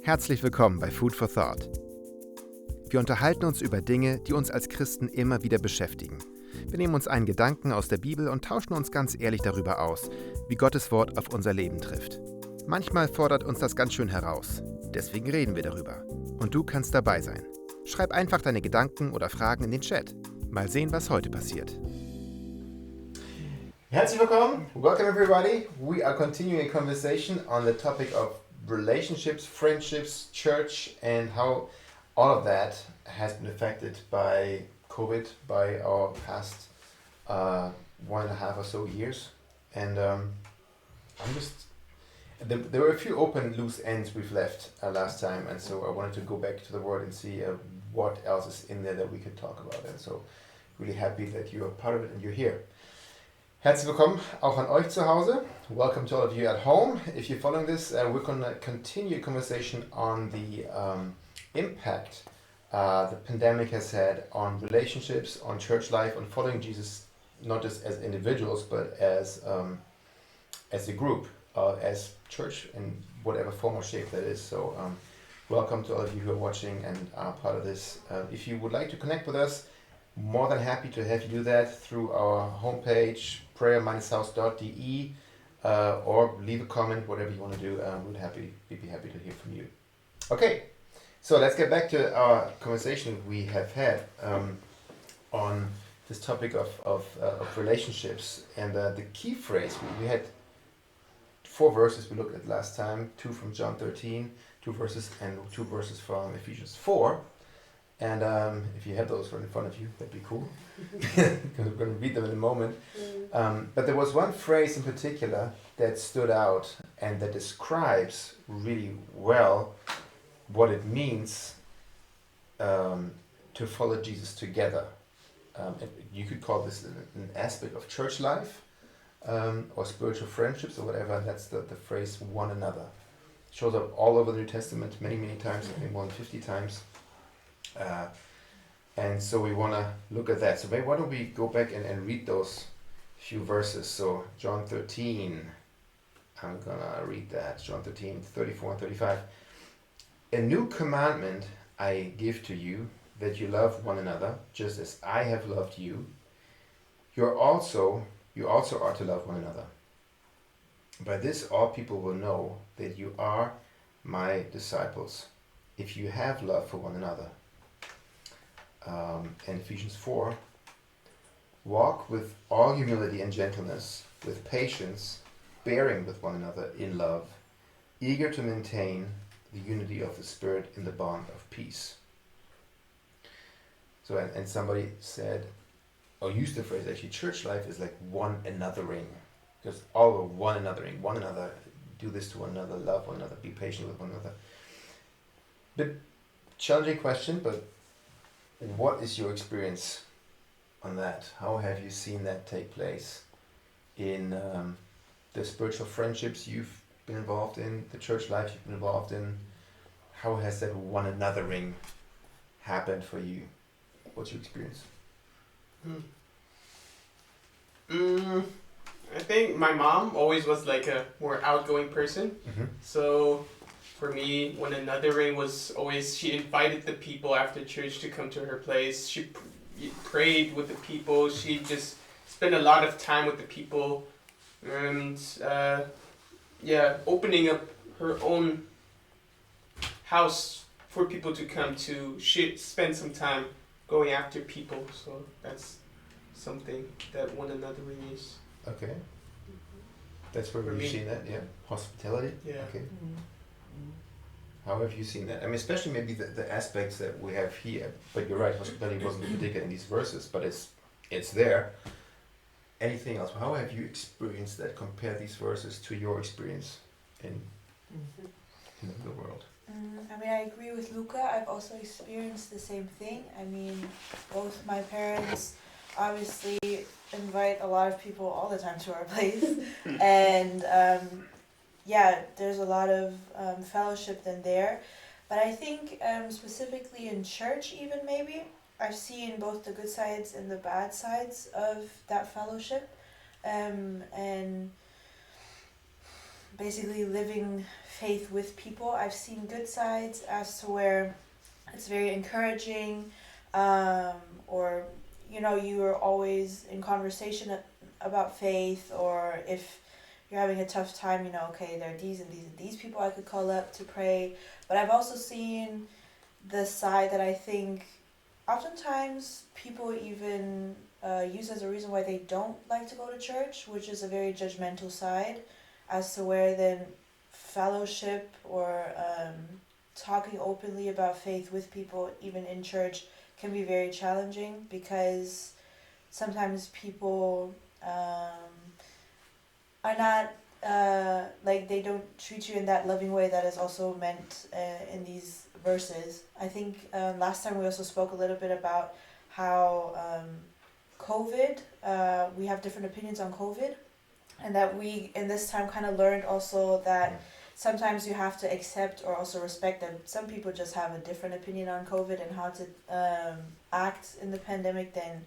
Herzlich willkommen bei Food for Thought. Wir unterhalten uns über Dinge, die uns als Christen immer wieder beschäftigen. Wir nehmen uns einen Gedanken aus der Bibel und tauschen uns ganz ehrlich darüber aus, wie Gottes Wort auf unser Leben trifft. Manchmal fordert uns das ganz schön heraus. Deswegen reden wir darüber. Und du kannst dabei sein. Schreib einfach deine Gedanken oder Fragen in den Chat. Mal sehen, was heute passiert. Herzlich willkommen. Welcome everybody. We are continuing a conversation on the topic of relationships, friendships, church, and how all of that has been affected by COVID, by our past 1.5 or so years. And there were a few open loose ends we've left last time, and so I wanted to go back to the word and see what else is in there that we could talk about. And so really happy that you are part of it and you're here. Herzlich willkommen auch an euch zu Hause. Welcome to all of you at home. If you're following this, we're going to continue a conversation on the impact the pandemic has had on relationships, on church life, on following Jesus, not just as individuals, but as a group, as church in whatever form or shape that is. So welcome to all of you who are watching and are part of this. If you would like to connect with us, more than happy to have you do that through our homepage, prayer-house.de, or leave a comment, whatever you want to do. We'd be happy to hear from you. Okay, so let's get back to our conversation we have had on this topic of relationships. And the key phrase, we had 4 verses we looked at last time, 2 from John 13, 2 verses from Ephesians 4. And if you have those right in front of you, that'd be cool. Because we're going to read them in a moment. But there was one phrase in particular that stood out and that describes really well what it means to follow Jesus together. You could call this an aspect of church life or spiritual friendships or whatever. And that's the phrase one another. It shows up all over the New Testament many, many times, I think more than 50 times. And so we want to look at that. So maybe why don't we go back and read those few verses. So John 13, I'm going to read that. John 13, 34 and 35. A new commandment I give to you, that you love one another, just as I have loved you. You also are to love one another. By this all people will know that you are my disciples, if you have love for one another. And Ephesians 4, walk with all humility and gentleness, with patience, bearing with one another in love, eager to maintain the unity of the Spirit in the bond of peace. So, and somebody said, or used the phrase actually, church life is like one anothering. Just all of one anothering, one another, do this to one another, love one another, be patient with one another. Bit challenging question, but what is your experience on that? How have you seen that take place in the spiritual friendships you've been involved in, the church life you've been involved in? How has that one anothering happened for you? What's your experience? I think my mom always was like a more outgoing person. Mm-hmm. So for me, one anothering was always, she invited the people after church to come to her place. She prayed with the people. She just spent a lot of time with the people. And opening up her own house for people to come to. She spent some time going after people. So that's something that one anothering is. Okay. That's where we've seen that, yeah. Hospitality? Yeah. Okay. Mm-hmm. How have you seen that? I mean, especially maybe the aspects that we have here. But you're right, hospitality wasn't particular in these verses, but it's there. Anything else? How have you experienced that? Compare these verses to your experience in the world. I mean, I agree with Luca. I've also experienced the same thing. I mean, both my parents obviously invite a lot of people all the time to our place. And there's a lot of fellowship then there. But I think specifically in church even maybe, I've seen both the good sides and the bad sides of that fellowship. And basically living faith with people. I've seen good sides as to where it's very encouraging, or you are always in conversation about faith, or if you're having a tough time, okay, there are these and these and these people I could call up to pray. But I've also seen the side that I think oftentimes people even use as a reason why they don't like to go to church, which is a very judgmental side, as to where then fellowship or talking openly about faith with people, even in church, can be very challenging, because sometimes people are not they don't treat you in that loving way that is also meant in these verses. I think last time we also spoke a little bit about how COVID, we have different opinions on COVID, and that we in this time kind of learned also that sometimes you have to accept or also respect that some people just have a different opinion on COVID and how to act in the pandemic than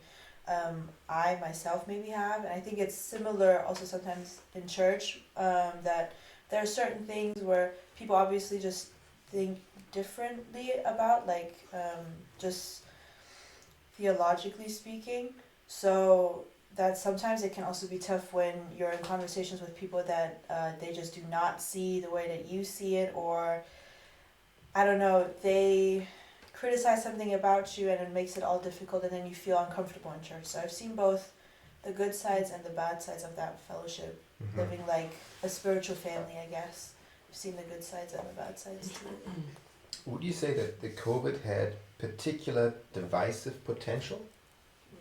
I myself maybe have. And I think it's similar also sometimes in church, that there are certain things where people obviously just think differently about, just theologically speaking. So that sometimes it can also be tough when you're in conversations with people that they just do not see the way that you see it, or I don't know, they criticize something about you and it makes it all difficult, and then you feel uncomfortable in church. So I've seen both the good sides and the bad sides of that fellowship, living like a spiritual family, I guess. I've seen the good sides and the bad sides too. Would you say that the COVID had particular divisive potential?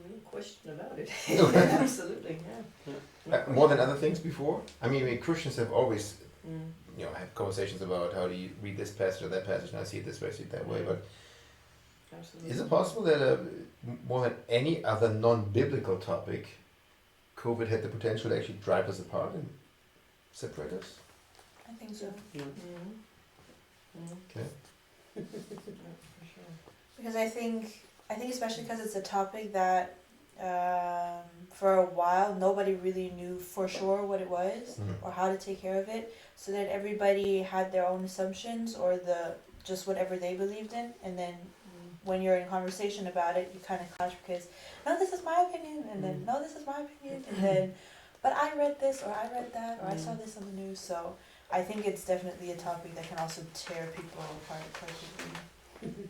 No question about it. Absolutely, yeah. More than other things before? I mean, Christians have always, have conversations about how do you read this passage or that passage, and I see it this way, I see it that way, but Absolutely. is it possible that more than any other non-biblical topic, COVID had the potential to actually drive us apart and separate us? I think so. Yeah. Okay. Yeah, for sure. Because I think especially because it's a topic that for a while nobody really knew for sure what it was or how to take care of it. So then everybody had their own assumptions or just whatever they believed in, and then when you're in conversation about it, you kind of clash because, no, this is my opinion, and then, no, this is my opinion, and then, but I read this, or I read that, or I saw this on the news. So I think it's definitely a topic that can also tear people apart quite quickly.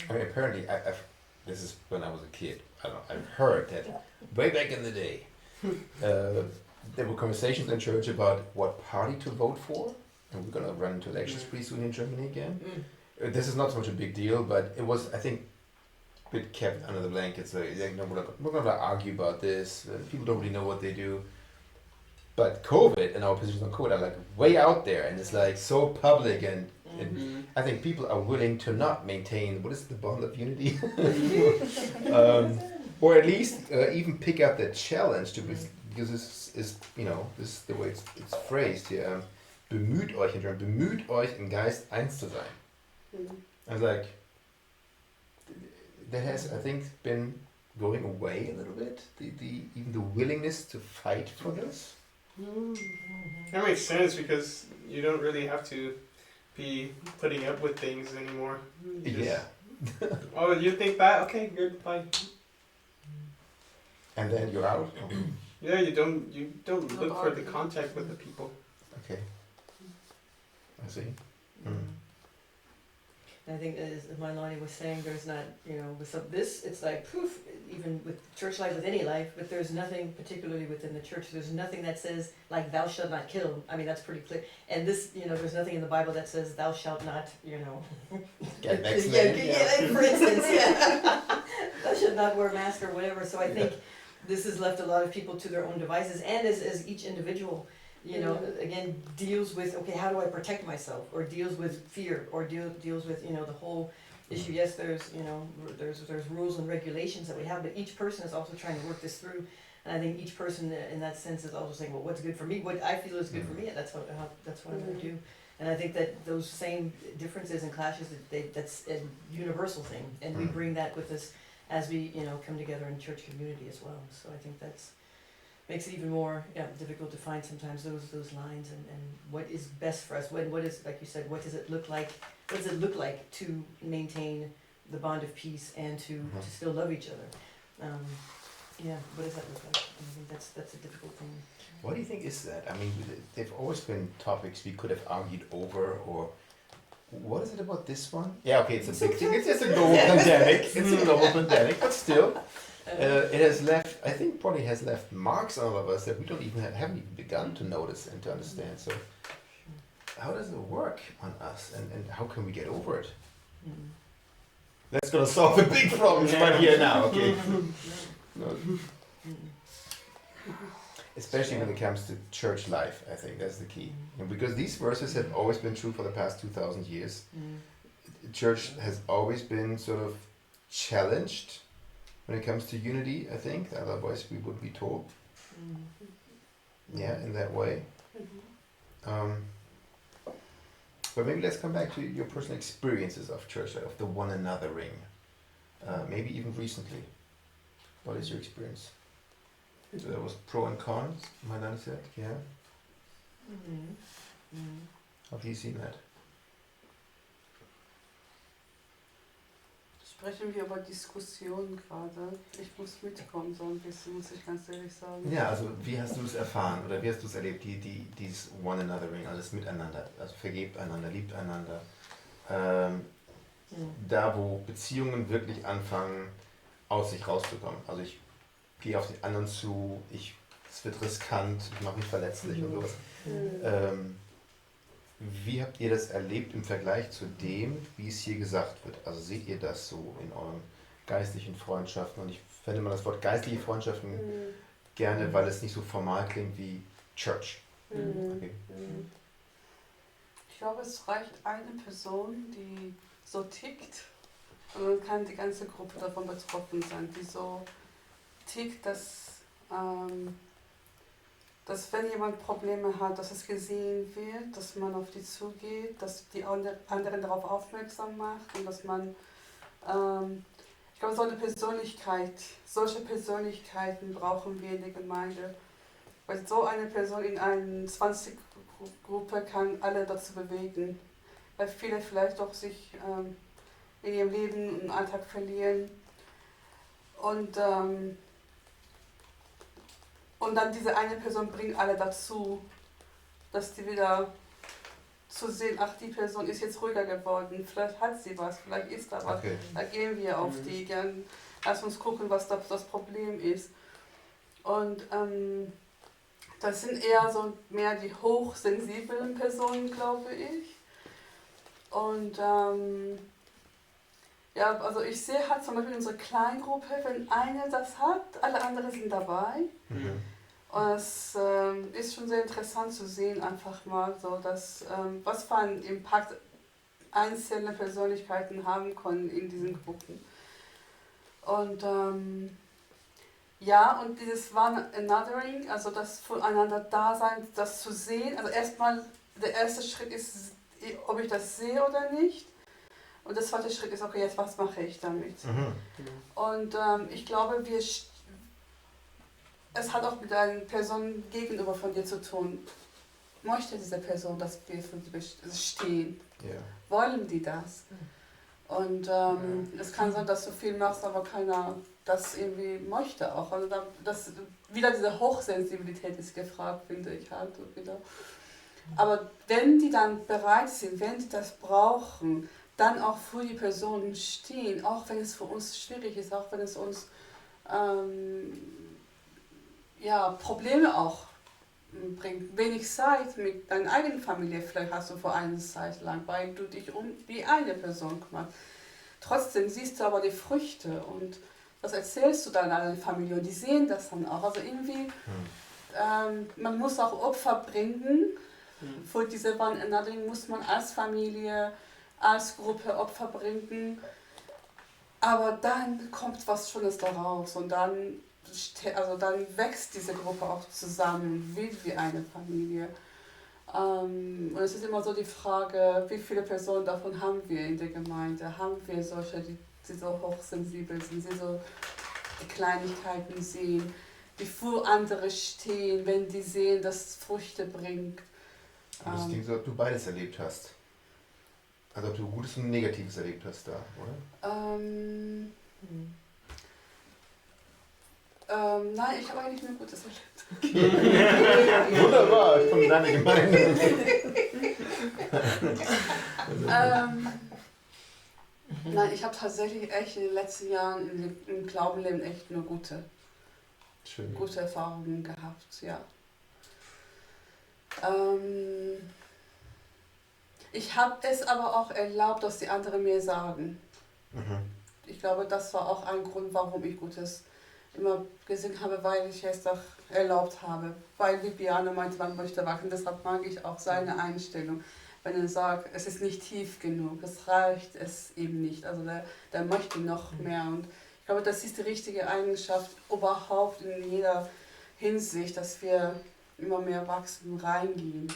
I mean, apparently, this is when I was a kid. I've heard that way back in the day, there were conversations in church about what party to vote for, and we're gonna run into elections pretty soon in Germany again. This is not so much a big deal, but it was, I think, a bit kept under the blankets. We're not gonna argue about this. People don't really know what they do. But COVID and our positions on COVID are like way out there, and it's like so public, and I think people are willing to not maintain, what is the bond of unity? Or at least even pick up the challenge to, because this is this is the way it's phrased here. Bemüht euch in German, bemüht euch im Geist eins zu sein. I was like, that has, I think, been going away a little bit. Even the willingness to fight for this. That makes sense, because you don't really have to be putting up with things anymore. Yeah. Oh, you think that? Okay, good, fine. And then you're out. Yeah, you don't look for the contact with the people. Okay. I see. I think as Marlani was saying, there's not, with this, it's like poof, even with church life, with any life, but there's nothing particularly within the church. There's nothing that says, like, thou shalt not kill. I mean, that's pretty clear. And this, there's nothing in the Bible that says, thou shalt not, Get vaccinated. Yeah, for instance, thou shalt not wear a mask or whatever. So I think this has left a lot of people to their own devices, and as each individual, again, deals with, okay, how do I protect myself, or deals with fear, or deals with, the whole issue. Yes, there's rules and regulations that we have, but each person is also trying to work this through. And I think each person in that sense is also saying, well, what's good for me, what I feel is good for me, and that's what I'm going to do. And I think that those same differences and clashes, that's a universal thing, and we bring that with us as we, come together in church community as well. So I think makes it even more difficult to find sometimes those lines and what is best for us. What is, like you said, what does it look like? What does it look like to maintain the bond of peace and to still love each other? What does that look like? I think that's a difficult thing. What do you think is that? I mean, they've always been topics we could have argued over, or what is it about this one? Yeah, okay, it's a big thing. It's just a global pandemic. It's a global pandemic, but still, it has left. I think probably has left marks on all of us that we haven't even begun to notice and to understand. So, how does it work on us, and how can we get over it? That's gonna solve the big problems right here now. Okay. No. Especially when it comes to church life, I think that's the key. And because these verses have always been true for the past 2,000 years. Church has always been sort of challenged when it comes to unity, I think. Otherwise we would be told. Yeah, in that way. But maybe let's come back to your personal experiences of church, of the one anothering. Maybe even recently. What is your experience? So there was pro and cons, Madame said, yeah. How have you seen that? Sprechen wir über Diskussionen gerade? Ich muss mitkommen, so ein bisschen, muss ich ganz ehrlich sagen. Ja, also wie hast du es erfahren oder wie hast du es erlebt, dieses One Anothering, alles miteinander, also vergebt einander, liebt einander. Da, wo Beziehungen wirklich anfangen, aus sich rauszukommen. Also ich gehe auf die anderen zu, es wird riskant, ich mache mich verletzlich und sowas. Wie habt ihr das erlebt im Vergleich zu dem, wie es hier gesagt wird? Also seht ihr das so in euren geistlichen Freundschaften? Und ich fände mal das Wort geistliche Freundschaften gerne, weil es nicht so formal klingt wie Church. Okay. Ich glaube, es reicht eine Person, die so tickt, und dann kann die ganze Gruppe davon betroffen sein, die so tickt, dass wenn jemand Probleme hat, dass es gesehen wird, dass man auf die zugeht, dass die anderen darauf aufmerksam macht und dass man, ich glaube, solche Persönlichkeiten brauchen wir in der Gemeinde. Weil so eine Person in einer 20-Gruppe kann alle dazu bewegen, weil viele vielleicht auch sich in ihrem Leben im Alltag verlieren und dann diese eine Person bringt alle dazu, dass die wieder zu sehen, ach, die Person ist jetzt ruhiger geworden, vielleicht hat sie was, vielleicht ist da was, okay. Da gehen wir auf die, gern, lass uns gucken, was das Problem ist. Und das sind eher so mehr die hochsensiblen Personen, glaube ich. Und also ich sehe halt zum Beispiel in unserer Kleingruppe, wenn eine das hat, alle anderen sind dabei. Und es ist schon sehr interessant zu sehen, einfach mal so, dass, was für einen Impact einzelne Persönlichkeiten haben können in diesen Gruppen. Und und dieses One Anothering, also das voneinander Dasein, das zu sehen, also erstmal der erste Schritt ist, ob ich das sehe oder nicht. Und der zweite Schritt ist, okay, jetzt was mache ich damit? Und ich glaube, es hat auch mit einer Person gegenüber von dir zu tun. Möchte diese Person, dass wir für sie stehen? Yeah. Wollen die das? Und es kann sein, dass du viel machst, aber keiner das irgendwie möchte auch. Also wieder diese Hochsensibilität ist gefragt, finde ich halt wieder. Aber wenn die dann bereit sind, wenn die das brauchen, dann auch für die Personen stehen, auch wenn es für uns schwierig ist, auch wenn es uns Probleme auch bringt. Wenig Zeit mit deiner eigenen Familie, vielleicht hast du vor einer Zeit lang, weil du dich um die eine Person kümmerst. Trotzdem siehst du aber die Früchte und das erzählst du dann an deiner Familie und die sehen das dann auch. Also irgendwie, man muss auch Opfer bringen. Für diese One Anothering muss man als Familie, als Gruppe Opfer bringen. Aber dann kommt was Schönes daraus und dann wächst diese Gruppe auch zusammen, wird wie eine Familie. Und es ist immer so die Frage, wie viele Personen davon haben wir in der Gemeinde? Haben wir solche, die so hochsensibel sind, die so die Kleinigkeiten sehen, die für andere stehen, wenn die sehen, dass es Früchte bringt. Und das klingt so, ob du beides erlebt hast. Also ob du Gutes und Negatives erlebt hast da, oder? Nein, ich habe eigentlich nur Gutes erlebt. Wunderbar, von deiner Gemeinde. Nein, ich habe tatsächlich echt in den letzten Jahren im Glaubenleben echt nur gute Erfahrungen gehabt, ja. Ich habe es aber auch erlaubt, dass die anderen mir sagen. Ich glaube, das war auch ein Grund, warum ich Gutes immer gesehen habe, weil ich es doch erlaubt habe. Weil Bibiane meinte, man möchte wachsen, deshalb mag ich auch seine Einstellung. Wenn er sagt, es ist nicht tief genug, es reicht es eben nicht. Also der möchte noch mehr. Und ich glaube, das ist die richtige Eigenschaft überhaupt in jeder Hinsicht, dass wir immer mehr wachsen, reingehen.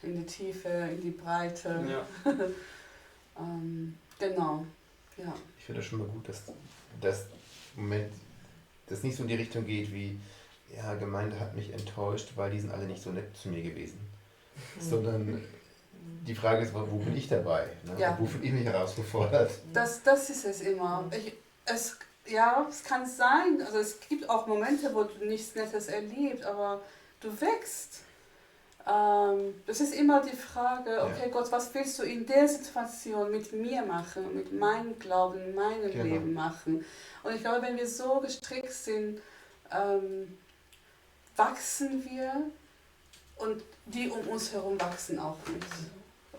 In die Tiefe, in die Breite. Ja. Genau. Ja. Ich finde das schon mal gut, dass das Moment, das nicht so in die Richtung geht wie, ja, Gemeinde hat mich enttäuscht, weil die sind alle nicht so nett zu mir gewesen. Sondern die Frage ist, wo bin ich dabei? Ne? Ja. Wo fühle ich mich herausgefordert? Das ist es immer. Es kann sein, also es gibt auch Momente, wo du nichts Nettes erlebst, aber du wächst. Das ist immer die Frage, okay, Gott, was willst du in der Situation mit mir machen, mit meinem Glauben, meinem Leben machen? Und ich glaube, wenn wir so gestrickt sind, wachsen wir und die um uns herum wachsen auch mit.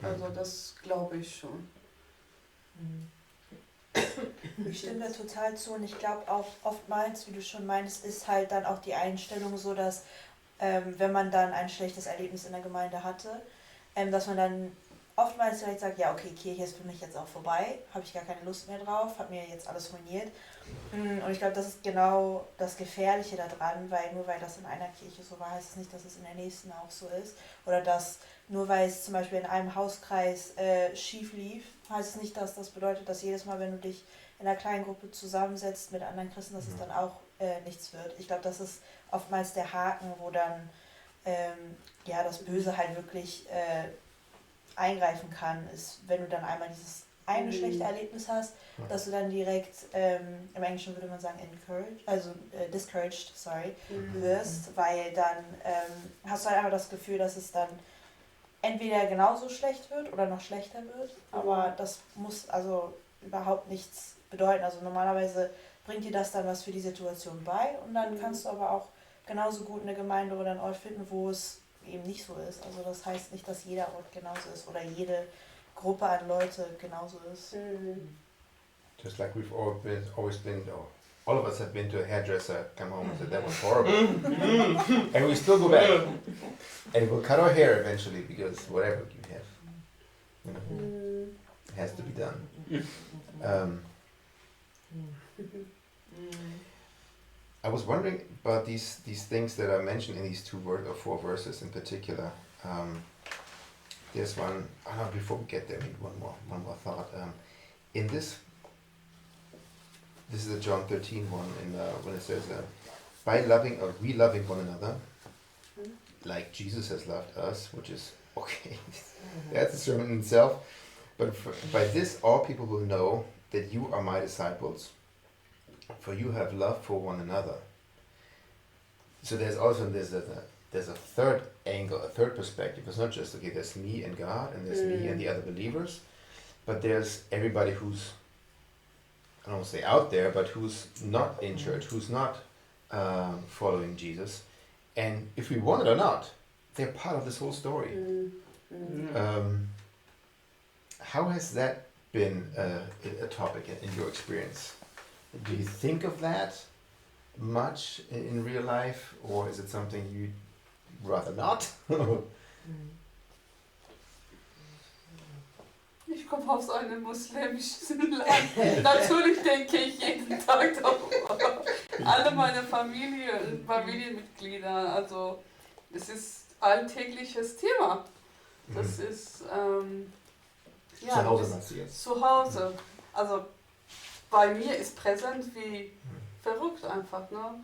Also das glaube ich schon. Ich stimme da total zu und ich glaube auch oftmals, wie du schon meinst, ist halt dann auch die Einstellung so, dass wenn man dann ein schlechtes Erlebnis in der Gemeinde hatte, dass man dann oftmals vielleicht sagt, ja okay, Kirche ist für mich jetzt auch vorbei, habe ich gar keine Lust mehr drauf, hat mir jetzt alles ruiniert. Und ich glaube, das ist genau das Gefährliche daran, weil nur weil das in einer Kirche so war, heißt es nicht, dass es in der nächsten auch so ist. Oder dass nur weil es zum Beispiel in einem Hauskreis schief lief, heißt es nicht, dass das bedeutet, dass jedes Mal, wenn du dich in einer kleinen Gruppe zusammensetzt mit anderen Christen, dass es dann auch nichts wird. Ich glaube, das ist oftmals der Haken, wo dann das Böse halt wirklich eingreifen kann, ist, wenn du dann einmal dieses eine schlechte Erlebnis hast, dass du dann direkt, im Englischen würde man sagen discouraged, wirst, weil dann hast du halt einfach das Gefühl, dass es dann entweder genauso schlecht wird oder noch schlechter wird, aber das muss also überhaupt nichts bedeuten. Also normalerweise bringt dir das dann was für die Situation bei und dann kannst du aber auch genauso gut eine Gemeinde oder einen Ort finden, wo es eben nicht so ist. Also das heißt nicht, dass jeder Ort genauso ist oder jede Gruppe an Leute genauso ist. Just like we've always been, all of us have been to a hairdresser, come home and said that was horrible. And we still go back. And we'll cut our hair eventually because whatever you have, it has to be done. I was wondering about these things that are mentioned in these 4 verses in particular. There's one. Before we get there, maybe one more thought. In this is the John 13 one, when it says, "By loving or we loving one another, like Jesus has loved us," which is okay. That's a sermon in itself. But by this, all people will know that you are my disciples, for you have love for one another. So there's a third angle, a third perspective. It's not just, okay, there's me and God, and there's me and the other believers, but there's everybody who's, I don't want to say out there, but who's not in church, who's not following Jesus. And if we want it or not, they're part of this whole story. How has that been a topic in your experience? Do you think of that much in real life, or is it something you'd rather not? Ich komme aus einem muslimischen Land. Natürlich denke ich jeden Tag darüber. Alle meine Familienmitglieder, also es ist alltägliches Thema. Das ist Zu Hause meinst du jetzt? Zu Hause. Also bei mir ist präsent wie verrückt einfach, ne?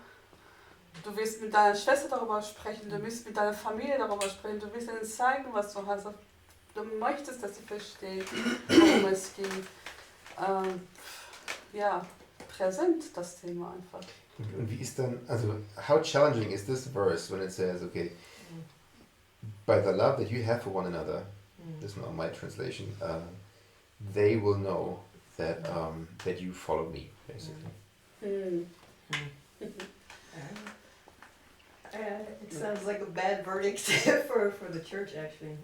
Du willst mit deiner Schwester darüber sprechen, du willst mit deiner Familie darüber sprechen, du willst ihnen zeigen, was du hast. Du möchtest, dass sie verstehen, worum es geht. Ja, präsent das Thema einfach. Und wie ist dann, also, how challenging is this verse when it says, okay, by the love that you have for one another, this is not my translation, they will know that that you follow me, basically. It sounds like a bad verdict for the church, actually.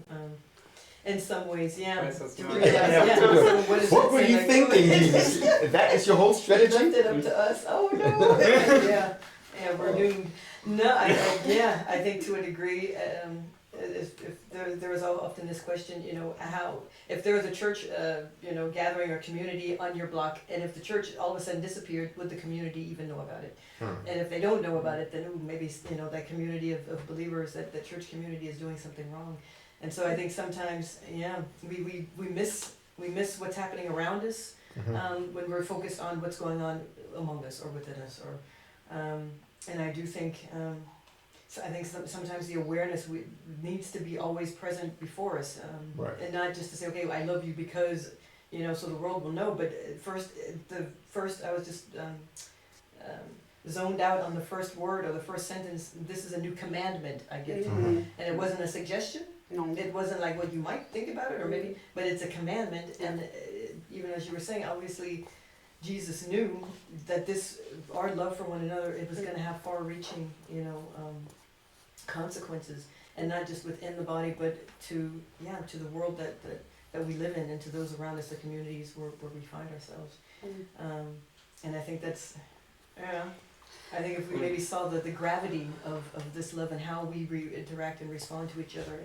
In some ways, yeah. Yes, that's To right. realize, so what is What it were saying, you like, thinking, Jesus? That is your whole Left strategy? it up to us. Oh no! Yeah, we're doing. No, I think to a degree, if there was often this question, how if there was a church, gathering or community on your block, and if the church all of a sudden disappeared, would the community even know about it? And if they don't know about it, then maybe that community of believers, that the church community is doing something wrong. And so I think sometimes, we miss what's happening around us when we're focused on what's going on among us or within us, and I do think. So I think sometimes the awareness needs to be always present before us, Right. and not just to say, okay, I love you because, so the world will know. But first I was just zoned out on the first word or the first sentence. This is a new commandment I give to you, and it wasn't a suggestion. No. It wasn't like what you might think about it, or maybe, but it's a commandment. And even as you were saying, obviously, Jesus knew that our love for one another, it was going to have far-reaching, consequences, and not just within the body, but to the world that we live in, and to those around us, the communities where we find ourselves. And I think that's, I think if we maybe saw the gravity of this love and how we interact and respond to each other,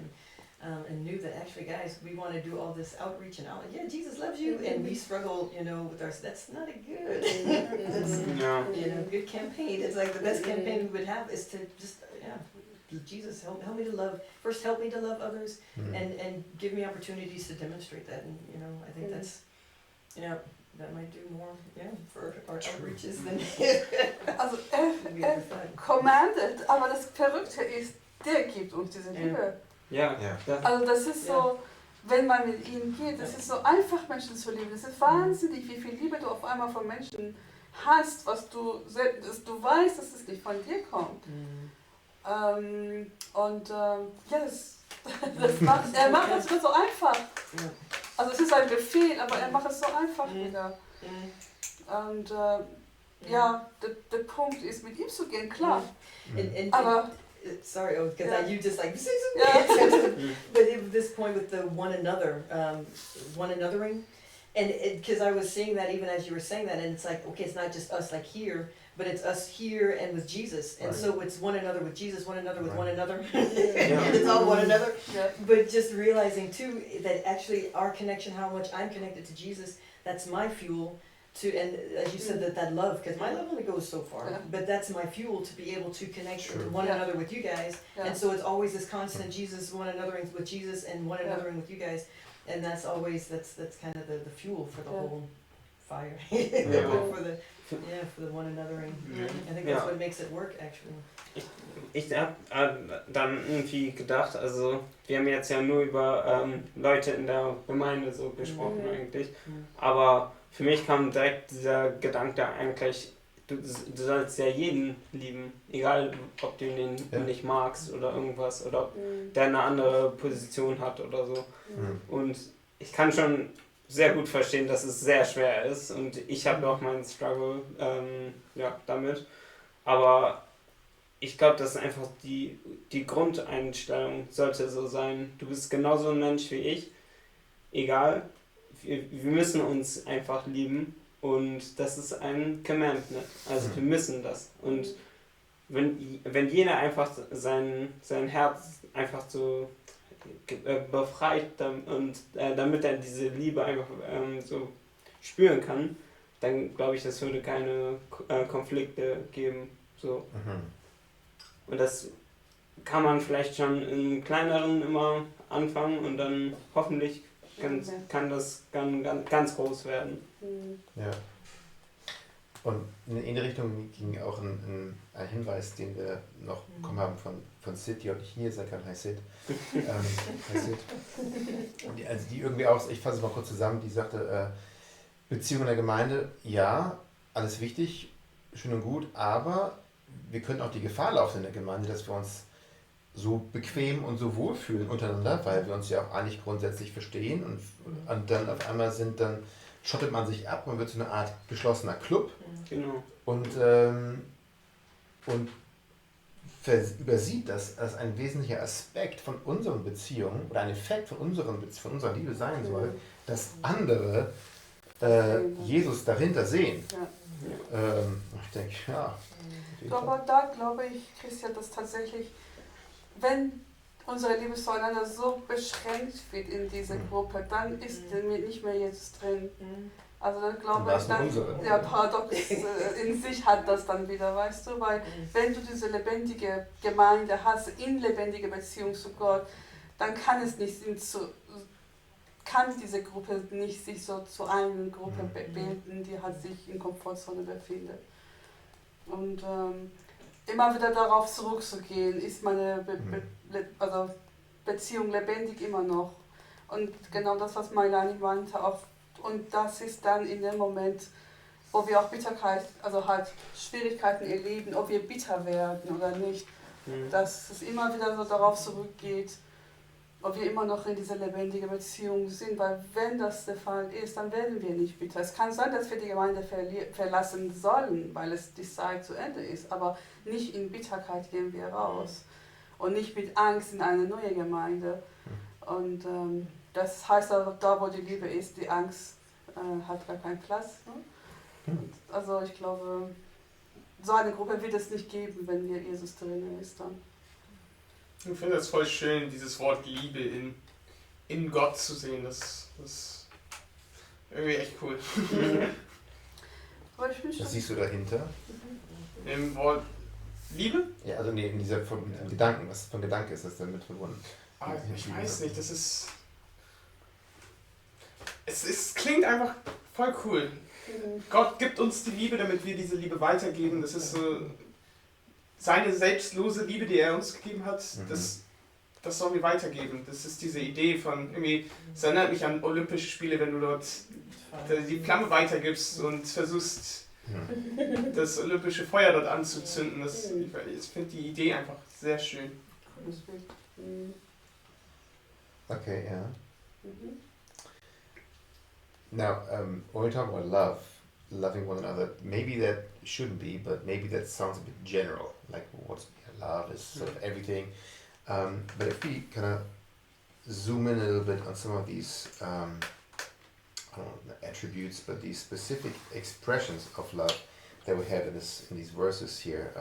and knew that actually, guys, we want to do all this outreach and all. Yeah, Jesus loves you, and we struggle, with our. That's not a good. That's, good campaign. It's like the best campaign we would have is to just Jesus, help me to love. First, help me to love others, and give me opportunities to demonstrate that. And I think that's, that might do more, for our outreaches than. Also commanded, aber das Verrückte ist, der gibt uns diese Liebe. Ja. Also das ist so, wenn man mit ihnen geht, das ist so einfach, Menschen zu lieben. Das ist wahnsinnig, wie viel Liebe du auf einmal von Menschen hast, was du weißt, dass es nicht von dir kommt. Er macht es so einfach. Also es ist ein Befehl, aber er macht es so einfach wieder. Und der Punkt ist, mit ihm zu gehen, klar. Aber sorry, because you just like, Yeah. but this point with the one another, one anothering, and because I was seeing that even as you were saying that, and it's like, okay, it's not just us like here, but it's us here and with Jesus, and so it's one another with Jesus, one another with one another. It's all one another. Yeah. But just realizing too that actually our connection, how much I'm connected to Jesus, that's my fuel. And as you said, that love, because my love only goes so far, but that's my fuel to be able to connect to one another with you guys, and so it's always this constant Jesus, one anothering with Jesus, and one anothering with you guys, and that's always that's kind of the fuel for the whole fire, for the one anothering. I think that's what makes it work, actually. Ich habe dann irgendwie gedacht, also wir haben jetzt ja nur über Leute in der Gemeinde so gesprochen eigentlich, aber für mich kam direkt dieser Gedanke eigentlich, du sollst ja jeden lieben, egal ob du ihn nicht magst oder irgendwas, oder ob der eine andere Position hat oder so. Und ich kann schon sehr gut verstehen, dass es sehr schwer ist, und ich habe auch meinen Struggle damit, aber ich glaube, dass einfach die Grundeinstellung sollte so sein, du bist genauso ein Mensch wie ich, egal, wir müssen uns einfach lieben, und das ist ein Commandment, also wir müssen das, und wenn jeder einfach sein Herz einfach so befreit und damit er diese Liebe einfach so spüren kann, dann glaube ich, das würde keine Konflikte geben, so. Und das kann man vielleicht schon im Kleineren immer anfangen, und dann hoffentlich kann das ganz groß werden. Yeah. Und in die Richtung ging auch ein Hinweis, den wir noch bekommen haben von Sid, die heute nicht hier sein kann. Hi Sid. Hi Sid. Also die irgendwie auch, ich fasse es mal kurz zusammen, die sagte, Beziehungen in der Gemeinde, ja, alles wichtig, schön und gut, aber wir können auch die Gefahr laufen in der Gemeinde, dass wir uns so bequem und so wohlfühlen untereinander, weil wir uns ja auch eigentlich grundsätzlich verstehen und dann auf einmal schottet man sich ab, man wird so eine Art geschlossener Club. Genau. Und übersieht, dass ein wesentlicher Aspekt von unseren Beziehungen oder ein Effekt von unserer Liebe sein soll, dass andere Jesus dahinter sehen. Ja. Ich denke, ja. Aber da glaube ich, Christian, dass tatsächlich, wenn unsere Liebe zueinander so beschränkt wird in dieser Gruppe, dann ist nicht mehr Jesus drin. Also dann glaube ich, der Paradox in sich hat das dann wieder, weißt du, weil wenn du diese lebendige Gemeinde hast, in lebendige Beziehung zu Gott, dann kann diese Gruppe nicht sich so zu einer Gruppe bilden, die halt sich in Komfortzone befindet. Und immer wieder darauf zurückzugehen, ist meine Beziehung lebendig immer noch. Und genau das, was Mailani meinte, auch. Und das ist dann in dem Moment, wo wir auch Bitterkeit, also halt Schwierigkeiten erleben, ob wir bitter werden oder nicht, dass es immer wieder so darauf zurückgeht, ob wir immer noch in dieser lebendigen Beziehung sind, weil wenn das der Fall ist, dann werden wir nicht bitter. Es kann sein, dass wir die Gemeinde verlassen sollen, weil es die Zeit zu Ende ist, aber nicht in Bitterkeit gehen wir raus und nicht mit Angst in eine neue Gemeinde. Und das heißt also, da wo die Liebe ist, die Angst hat gar keinen Platz. Ne? Also ich glaube, so eine Gruppe wird es nicht geben, wenn hier Jesus drin ist dann. Ich finde das voll schön, dieses Wort Liebe in Gott zu sehen. Das ist irgendwie echt cool. Was siehst du dahinter? Im Wort Liebe? Ja, also nee, in dieser von Gedanken, was für ein Gedanke ist das damit verbunden? Ich weiß nicht, das ist... Es klingt einfach voll cool. Gott gibt uns die Liebe, damit wir diese Liebe weitergeben. Das ist so seine selbstlose Liebe, die er uns gegeben hat. Das sollen wir weitergeben. Das ist diese Idee von irgendwie, es erinnert mich an Olympische Spiele, wenn du dort die Flamme weitergibst und versuchst, das olympische Feuer dort anzuzünden. Ich finde die Idee einfach sehr schön. Okay, yeah. Now, when we talk about love, loving one another, maybe that shouldn't be, but maybe that sounds a bit general. Like, what's love is sort of everything. But if we kind of zoom in a little bit on some of these, I don't know, attributes, but these specific expressions of love that we have in these verses here.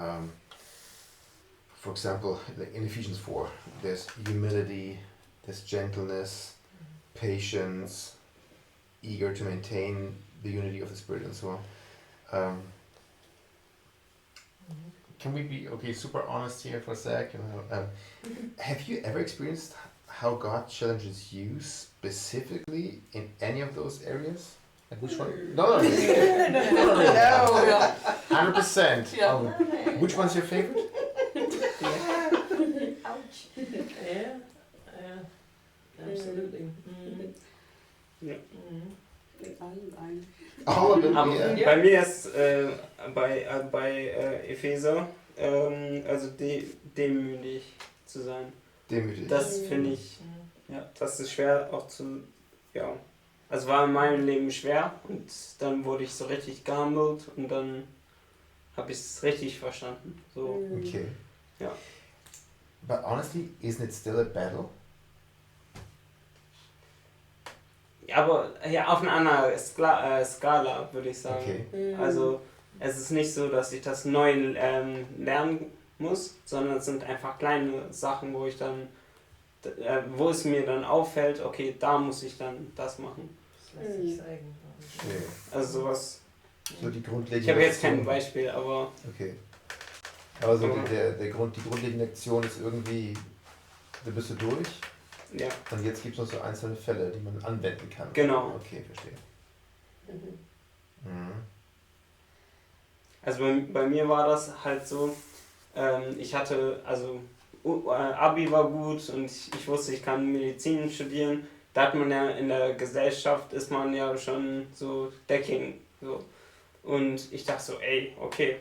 For example, in Ephesians 4, there's humility, there's gentleness, patience, eager to maintain the unity of the Spirit, and so on. Can we be super honest here for a sec? Have you ever experienced how God challenges you specifically in any of those areas? Like which one? No. 100%. Yeah. Which one's your favorite? Ouch. Yeah, absolutely. Ja. All of them. Aber Yeah. bei mir ist bei Epheser also demütig zu sein. Demütig. Das finde ich, ja, das ist schwer auch also war in meinem Leben schwer und dann wurde ich so richtig gehandelt und dann habe ich es richtig verstanden. So. Okay. Ja. But honestly, isn't it still a battle? Ja, aber ja, auf einer anderen Skala würde ich sagen. Okay. Also es ist nicht so, dass ich das neu lernen muss, sondern es sind einfach kleine Sachen, wo ich dann, wo es mir dann auffällt, okay, da muss ich dann das machen. Das lässt sich sagen. Okay. Also sowas. So die grundlegende Ich habe jetzt kein Lektion. Beispiel, aber Okay. Aber so die grundlegende Lektion ist irgendwie, da bist du durch ja. und jetzt gibt es noch so einzelne Fälle, die man anwenden kann. Genau. Okay, verstehe. Mhm. Also bei mir war das halt so, ich hatte, also Abi war gut und ich wusste, ich kann Medizin studieren. Da hat man ja in der Gesellschaft, ist man ja schon so der King. So. Und ich dachte so, ey, okay,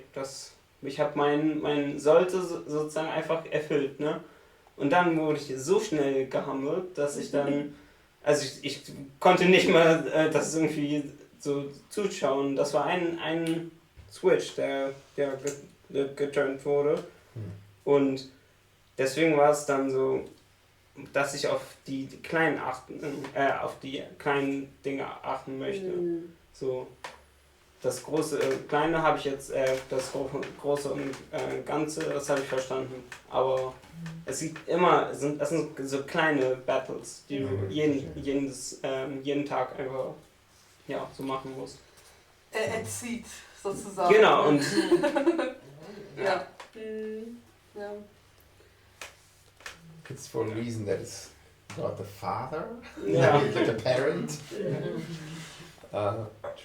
ich habe mein Sollte sozusagen einfach erfüllt, ne? Und dann wurde ich so schnell gehandelt, dass ich dann, also ich konnte nicht mal das irgendwie so zuschauen. Das war ein Switch, der geturnt wurde. Und deswegen war es dann so, dass ich auf die kleinen Dinge achten möchte. So, das Kleine habe ich jetzt, das Große und Ganze, das habe ich verstanden. Aber es sind so kleine Battles, die du jeden Tag einfach so machen musst. Er zieht sozusagen. Genau, und ja. Ja. It's for a reason that it's God the Father, Yeah. like a parent.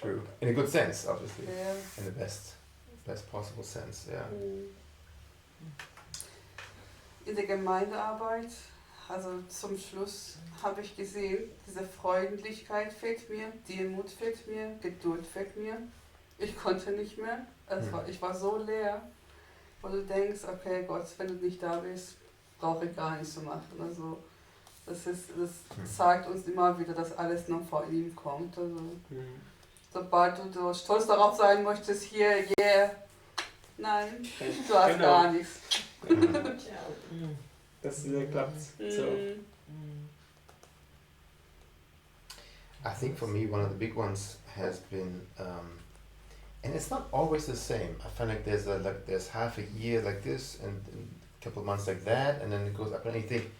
True. In a good sense, obviously. Ja. In the best possible sense, yeah. In der Gemeindearbeit, also zum Schluss, habe ich gesehen, diese Freundlichkeit fehlt mir, Demut fehlt mir, Geduld fehlt mir. Ich konnte nicht mehr. Ich war so leer, wo du denkst, okay Gott, wenn du nicht da bist, brauche ich gar nichts zu machen. Also das zeigt uns immer wieder, dass alles noch vor ihm kommt. Also, sobald du stolz darauf sein möchtest, hier, nein, du hast gar nichts. das klappt so. I think for me, one of the big ones has been, and it's not always the same. I find like there's half a year like this, and a couple of months like that, and then it goes up, and you think,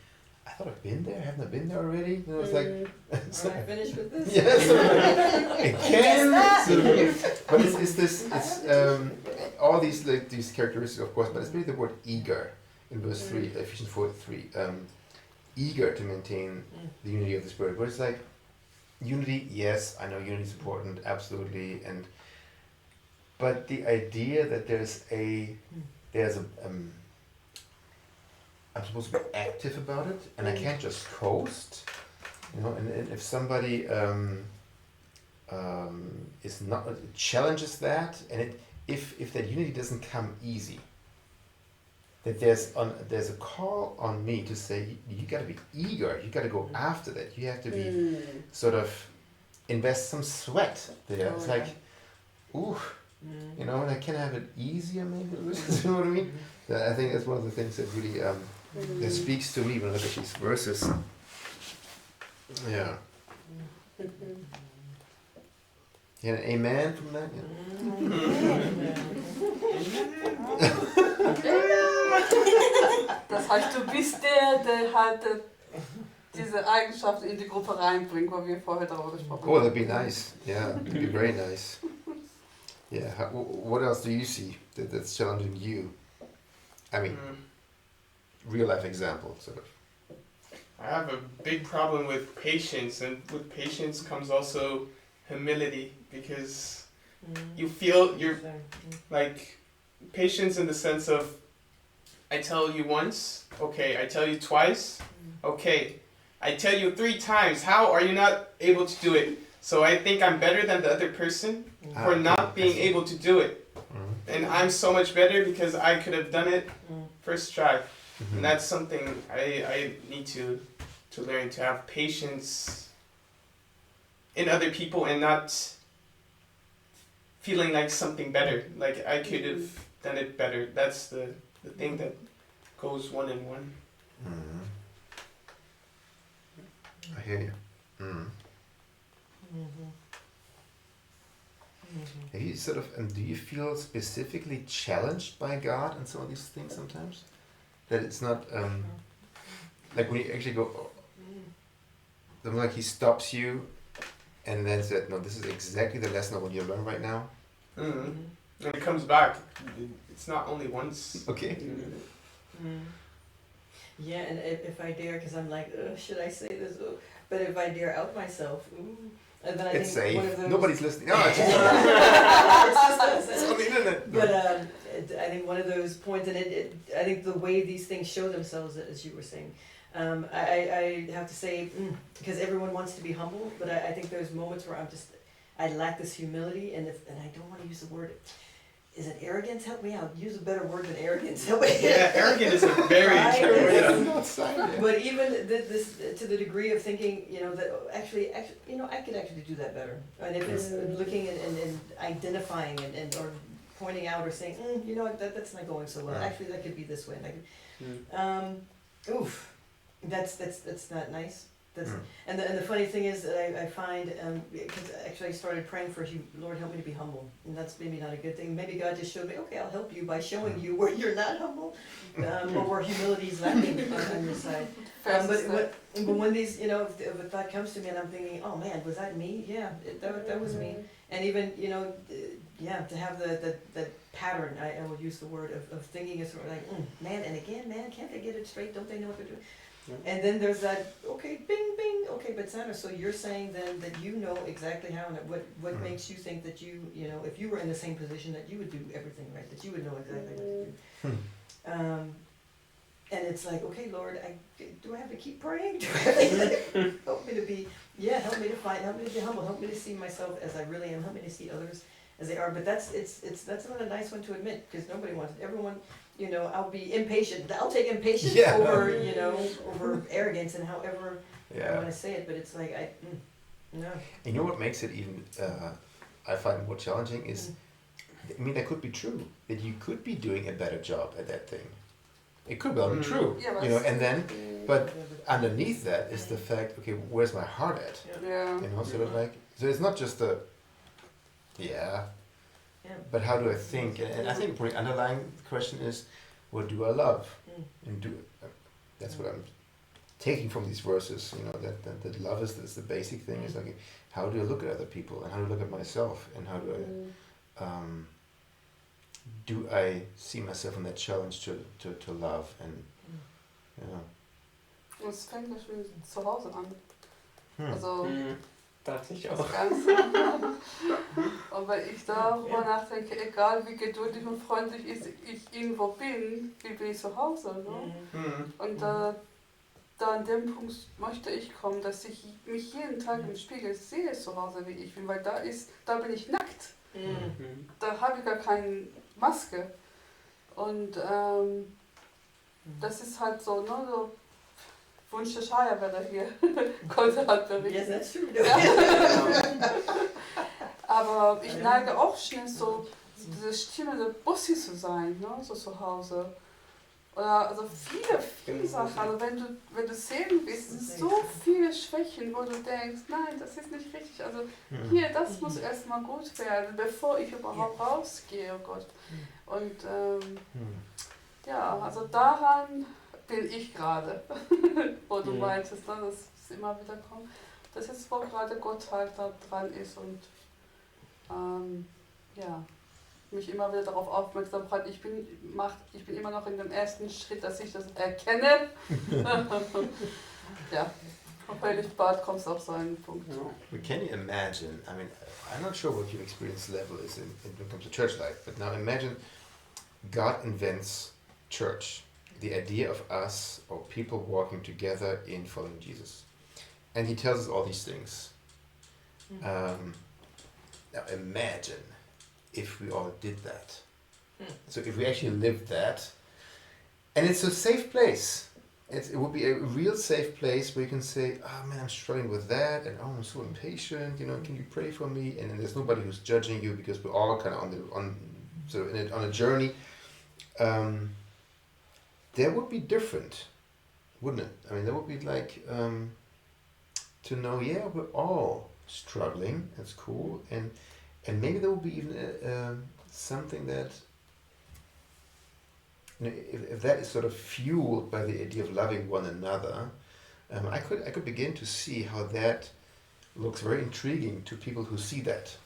I thought I've been there. Haven't I been there already? You know, it's like, Am I finished with this? yes, again. But it's all these characteristics, of course, but it's really the word eager in verse 3, Ephesians 4:3. Eager to maintain the unity of the Spirit. But it's like, unity, yes, I know unity is important, absolutely, but the idea that I'm supposed to be active about it, and I can't just coast, you know. And if somebody is not challenges that, and if that unity doesn't come easy, that there's a call on me to say you got to be eager, you got to go after that, you have to be sort of invest some sweat there. It's like, ooh, you know, and I can have it easier maybe. You know what I mean? I think that's one of the things that really that speaks to me when I look at these verses. Yeah. Yeah, amen from that. Das heißt, du bist der halt diese Eigenschaften in die Gruppe reinbringt, wo wir vorher darüber gesprochen haben. Oh, that'd be nice. Yeah, that'd be very nice. Yeah. What else do you see that's challenging you? I mean, real life example, sort of. I have a big problem with patience, and with patience comes also humility, because you feel you're like patience in the sense of, I tell you once, okay, I tell you twice, okay, I tell you 3 times, how are you not able to do it? So I think I'm better than the other person for not being able to do it. And I'm so much better because I could have done it first try. And that's something I need to learn, to have patience in other people and not feeling like something better. Like I could have done it better. That's the thing that goes one in one. I hear you. Have you sort of, and do you feel specifically challenged by God and some of these things sometimes? That it's not like when you actually go, like He stops you, and then said, "No, this is exactly the lesson I want you to learn right now." And it comes back. It's not only once. Okay. Yeah, and if I dare, because I'm like, should I say this? But if I dare out myself, And then I It's think one of safe. those, Nobody's listening. No, it's just it's on the internet. But I think one of those points, and I think the way these things show themselves, as you were saying, I have to say, because everyone wants to be humble, but I think there's moments where I lack this humility, and I don't want to use the word. Is it arrogance? Help me out. Use a better word than arrogance. Help me. Yeah, arrogant is a very Right? word. Not signed. But even this, to the degree of thinking, that actually, I could actually do that better. And if it's looking and identifying and or pointing out or saying, that's not going so well. Actually, that could be this way. That's not nice. And the funny thing is that I find, because actually I started praying for Lord, help me to be humble. And that's maybe not a good thing. Maybe God just showed me, okay, I'll help you by showing you where you're not humble, or where humility is lacking on your side. But when these, if a thought comes to me and I'm thinking, oh man, was that me? Yeah, that was me. And even, to have the pattern, I will use the word of thinking is sort of like, man, and again, man, can't they get it straight? Don't they know what they're doing? And then there's that, okay, bing, bing, okay, but Sandra, so you're saying then that you know exactly how, and what makes you think that if you were in the same position, that you would do everything right, that you would know exactly what to do. And it's like, okay, Lord, do I have to keep praying? Do I have to, help me to be, help me to be humble, help me to see myself as I really am, help me to see others as they are. But that's not a nice one to admit, because nobody wants it. Everyone, I'll be impatient. I'll take impatience over, over arrogance and however I want to say it. But it's like, no. You know what makes it even, I find more challenging is, that could be true. That you could be doing a better job at that thing. It could well be true. Yeah, and then, but underneath that is the fact, okay, where's my heart at? Yeah. Sort of like, so it's not just but how do I think? And I think the underlying question is, what do I love? And that's what I'm taking from these verses, that love is the basic thing. Is like, how do I look at other people, and how do I look at myself, and how do I see myself in that challenge to love? And Es fängt natürlich zu Hause an. Also dachte ich das auch. Ganze. Und wenn ich darüber nachdenke, egal wie geduldig und freundlich ich irgendwo bin, wie bin ich zu Hause? Ne? Und da an dem Punkt möchte ich kommen, dass ich mich jeden Tag im Spiegel sehe zu Hause, wie ich bin, weil da bin ich nackt. Da habe ich gar keine Maske. Und das ist halt so, so Wunsch der Scheier wäre hier. Konnte halt berichten. Yes, that's true. Aber ich neige auch schnell so, diese Stimme der Bussi zu sein, ne? So zu Hause. Oder also viele Sachen. Also wenn du sehen willst, sind so viele Schwächen, wo du denkst, nein, das ist nicht richtig. Also hier, das muss erstmal gut werden, bevor ich überhaupt rausgehe, oh Gott. Und also daran bin ich gerade, wo du meintest, ne, dass es immer wieder kommt. Das ist, wo gerade Gott halt da dran ist und mich immer wieder darauf aufmerksam macht. Ich bin immer noch in dem ersten Schritt, dass ich das erkenne. Und völlig bald kommst du auf so einen Punkt. But can you imagine, I'm not sure what your experience level is when it comes to church life, but now imagine God invents church, the idea of us or people walking together in following Jesus. And he tells us all these things. Now imagine if we all did that. So if we actually lived that, and it's a safe place. It would be a real safe place where you can say, oh man, I'm struggling with that, and I'm so impatient, can you pray for me? And then there's nobody who's judging you, because we're all kind of on a journey. That would be different, wouldn't it? That would be like to know, we're all struggling. That's cool, and maybe there will be even something that, if that is sort of fueled by the idea of loving one another, I could begin to see how that looks very intriguing to people who see that.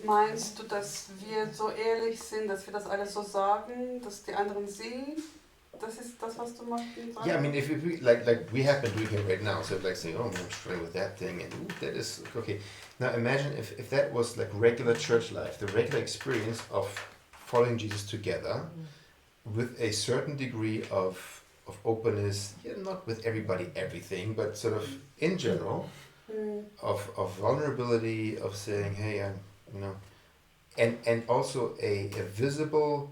Meinst du, dass wir so ehrlich sind, dass wir das alles so sagen, dass die anderen sehen, das ist das, was du machst. Yeah, I mean, if we like we have been doing it right now, so like saying, oh, I'm struggling with that thing, and ooh, that is okay. Now imagine if that was like regular church life, the regular experience of following Jesus together, with a certain degree of openness, yeah, not with everybody, everything, but sort of in general, of vulnerability, of saying, hey, I'm, you know, and also a visible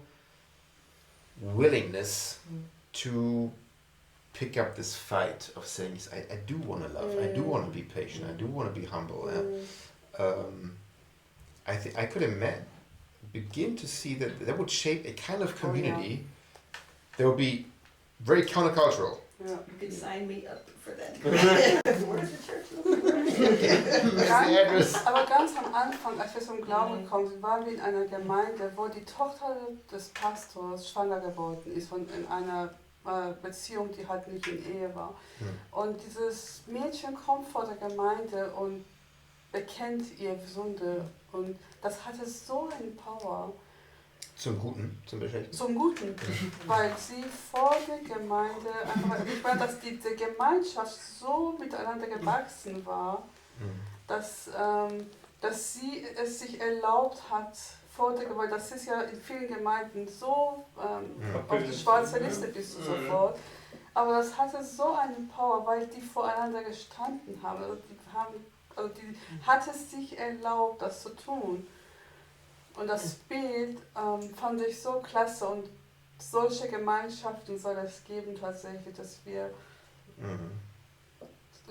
willingness to pick up this fight of saying, I do want to love, I do want to be patient, I do want to be humble. I think I could begin to see that would shape a kind of community that would be very countercultural. Yeah. You could sign me up for that. Where's the church? Aber ganz am Anfang, als wir zum Glauben gekommen sind, waren wir in einer Gemeinde, wo die Tochter des Pastors schwanger geworden ist und in einer Beziehung, die halt nicht in Ehe war. Und dieses Mädchen kommt vor der Gemeinde und bekennt ihre Sünde und das hatte so einen Power. Zum Guten, zum Beispiel. Zum Guten, weil sie vor der Gemeinde einfach, ich meine, dass die Gemeinschaft so miteinander gewachsen war, dass sie es sich erlaubt hat, vor der Gemeinde, das ist ja in vielen Gemeinden so, auf die schwarze Liste bist du sofort, aber das hatte so einen Power, weil die voreinander gestanden haben, die hat es sich erlaubt, das zu tun. Und das Bild fand ich so klasse und solche Gemeinschaften soll es geben tatsächlich, dass wir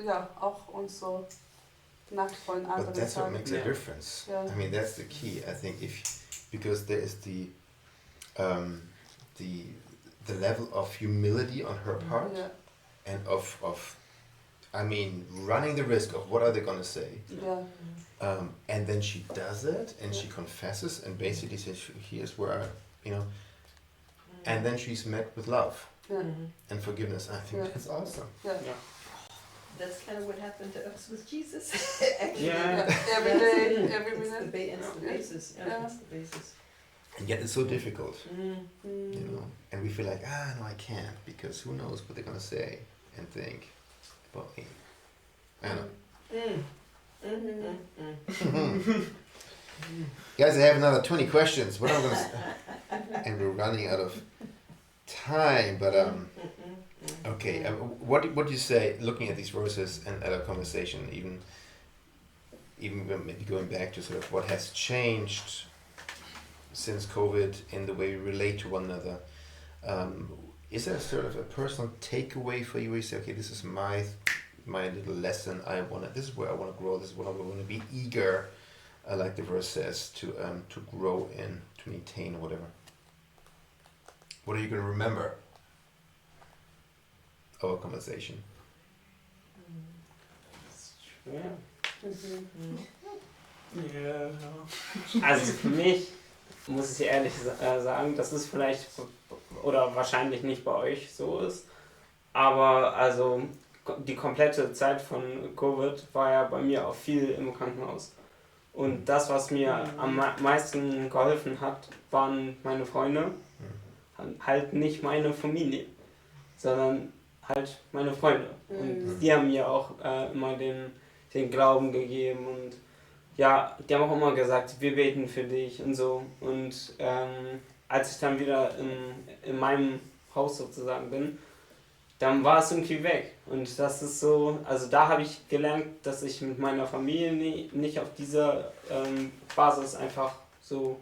ja auch uns so nackt von anderen But that's what zeigen. makes a difference. Yeah. I mean, that's the key. I think because there is the level of humility on her part and of I mean, running the risk of what are they going to say. Yeah. And then she does it, and she confesses, and basically says, "Here's where, you know." And then she's met with love and forgiveness. I think that's awesome. Yeah. That's kind of what happened to us with Jesus. Actually, every day, every minute. It's the basis. Yeah, it's the basis. And yet it's so difficult, you know. And we feel like, no, I can't, because who knows what they're gonna say and think about me. I know. Guys, I have another 20 questions. What am I gonna and we're running out of time, but okay. What do you say, looking at these verses and at our conversation, even maybe going back to sort of what has changed since COVID in the way we relate to one another? Is there sort of a personal takeaway for you where you say, okay, this is my little lesson. This is where I want to grow. This is what I want to be eager, like the verse says, to grow in, to maintain, or whatever. What are you going to remember of our conversation? Also für mich muss ich ehrlich sagen, dass es vielleicht oder wahrscheinlich nicht bei euch so ist, aber also die komplette Zeit von Covid war ja bei mir auch viel im Krankenhaus. Und das, was mir am meisten geholfen hat, waren meine Freunde. Halt nicht meine Familie, sondern halt meine Freunde. Und die haben mir auch immer den Glauben gegeben. Und ja, die haben auch immer gesagt, wir beten für dich und so. Und als ich dann wieder in meinem Haus sozusagen bin, dann war es irgendwie weg. Und das ist so, also da habe ich gelernt, dass ich mit meiner Familie nicht auf dieser Basis einfach so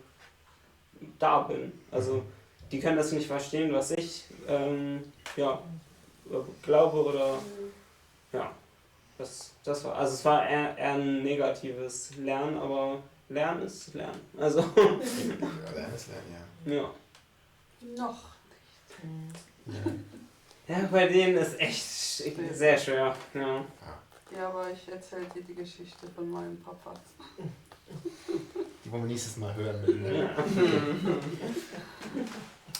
da bin. Also die können das nicht verstehen, was ich glaube oder ja. Das war, also es war eher ein negatives Lernen, aber Lernen ist Lernen. Also Lernen ist Lernen, ja. Noch nicht. Ja, bei denen ist echt sehr schwer. Ja. Ja, aber ich erzähle dir die Geschichte von meinem Papa. Die wollen wir nächstes Mal hören.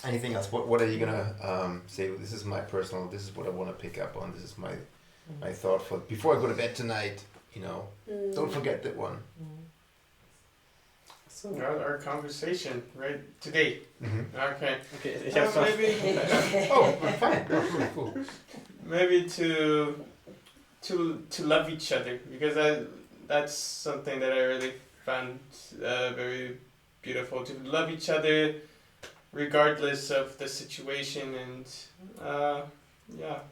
Anything else? What are you gonna say? This is my personal. This is what I want to pick up on. This is my thought for before I go to bed tonight. You know, don't forget that one. So. Our conversation, right? Today. Okay. Okay, ich hab's noch. Maybe, Oh, fine. Cool. maybe to love each other, because that's something that I really found very beautiful, to love each other regardless of the situation, and yeah.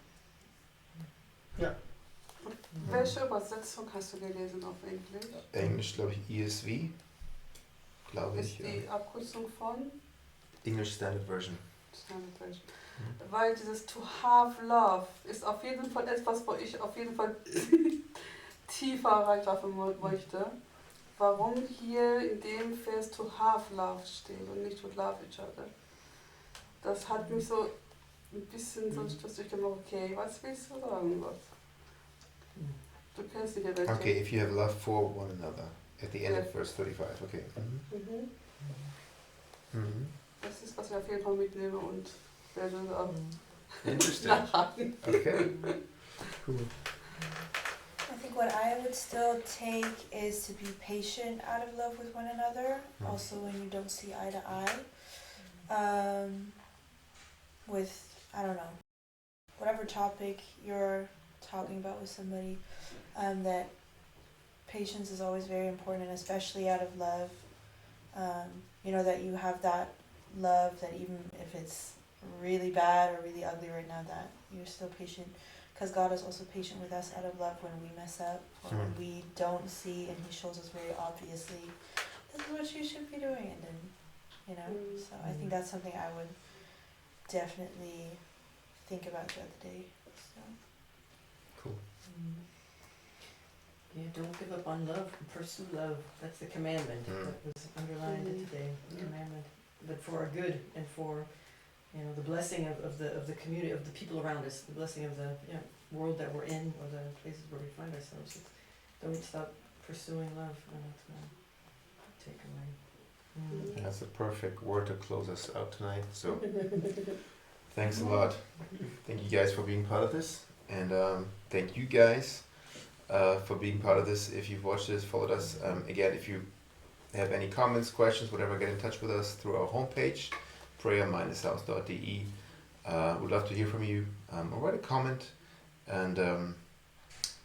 Welche Übersetzung hast du gelesen auf Englisch? Englisch, glaube ich, ESV. Glaube Ist ich, die ja. Abkürzung von English Standard Version. Standard Version. Weil dieses to have love ist auf jeden Fall etwas, wo ich auf jeden Fall tiefer reingreifen möchte. Warum hier in dem Vers to have love steht und nicht to love each other. Das hat mich so ein bisschen so stutzig gemacht, okay, was willst du sagen, Gott? Du kennst die Welt. Okay, if you have love for one another. At the end of verse 35, okay. Das ist, was ich auf jeden Fall mitnehme und werde auch Interesting. nachhaken. Okay. Cool. I think what I would still take is to be patient out of love with one another, also when you don't see eye to eye. With, I don't know, whatever topic you're talking about with somebody, that patience is always very important, and especially out of love. You know, that you have that love, that even if it's really bad or really ugly right now, that you're still patient, because God is also patient with us out of love when we mess up, or when we don't see, and He shows us very obviously, this is what you should be doing, and then, you know, so I think that's something I would definitely think about throughout the day. So. Cool. Yeah, don't give up on love, pursue love. That's the commandment that was underlined today. Commandment, but for our good and for, you know, the blessing of the community, of the people around us, the blessing of the world that we're in, or the places where we find ourselves. Don't stop pursuing love. And that's my takeaway. That's a perfect word to close us out tonight. So, thanks a lot. Thank you guys for being part of this, and thank you guys for being part of this. If you've watched this, followed us. Again, if you have any comments, questions, whatever, get in touch with us through our homepage, prayer-house.de. We'd love to hear from you. Or write a comment, and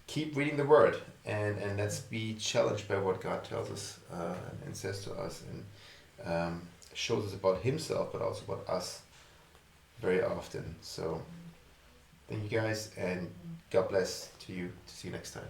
keep reading the Word, and let's be challenged by what God tells us and says to us, and shows us about Himself, but also about us very often. So, thank you guys, and God bless to you. To see you next time.